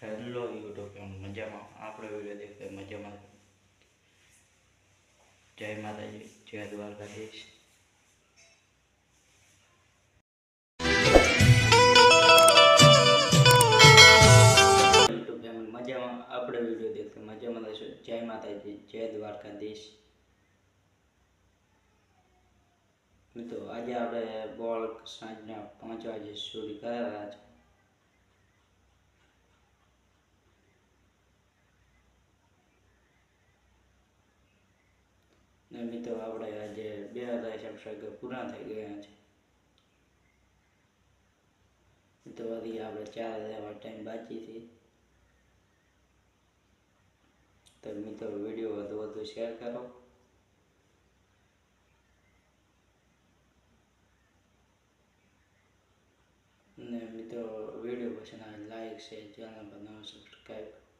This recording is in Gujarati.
હેલો યુટ્યુબ મજામાં આપણે વિડીયો દેખતા મજામાં જય માતાજી જય દ્વારકાધીશ યુટ્યુબ મજામાં આપણે વિડીયો દેખતા મજામાં રહેશું જય માતાજી જય દ્વારકાધીશ મિત્રો આજે આપણે બોલ સાંજના 5 વાગે શરૂ કરેલા છે ને મિત્રો આપણે આજે 2000 સબસ્ક્રાઈબર પૂરા થઈ ગયા છે મિત્રો હજી આપણે 4000 ટાઈમ બાકી છે તો મિત્રો વિડીયો વધુ શેર કરો ને મિત્રો વિડીયો પસંદ આવે લાઈક શેર ચેનલ પર નવો સબસ્ક્રાઈબ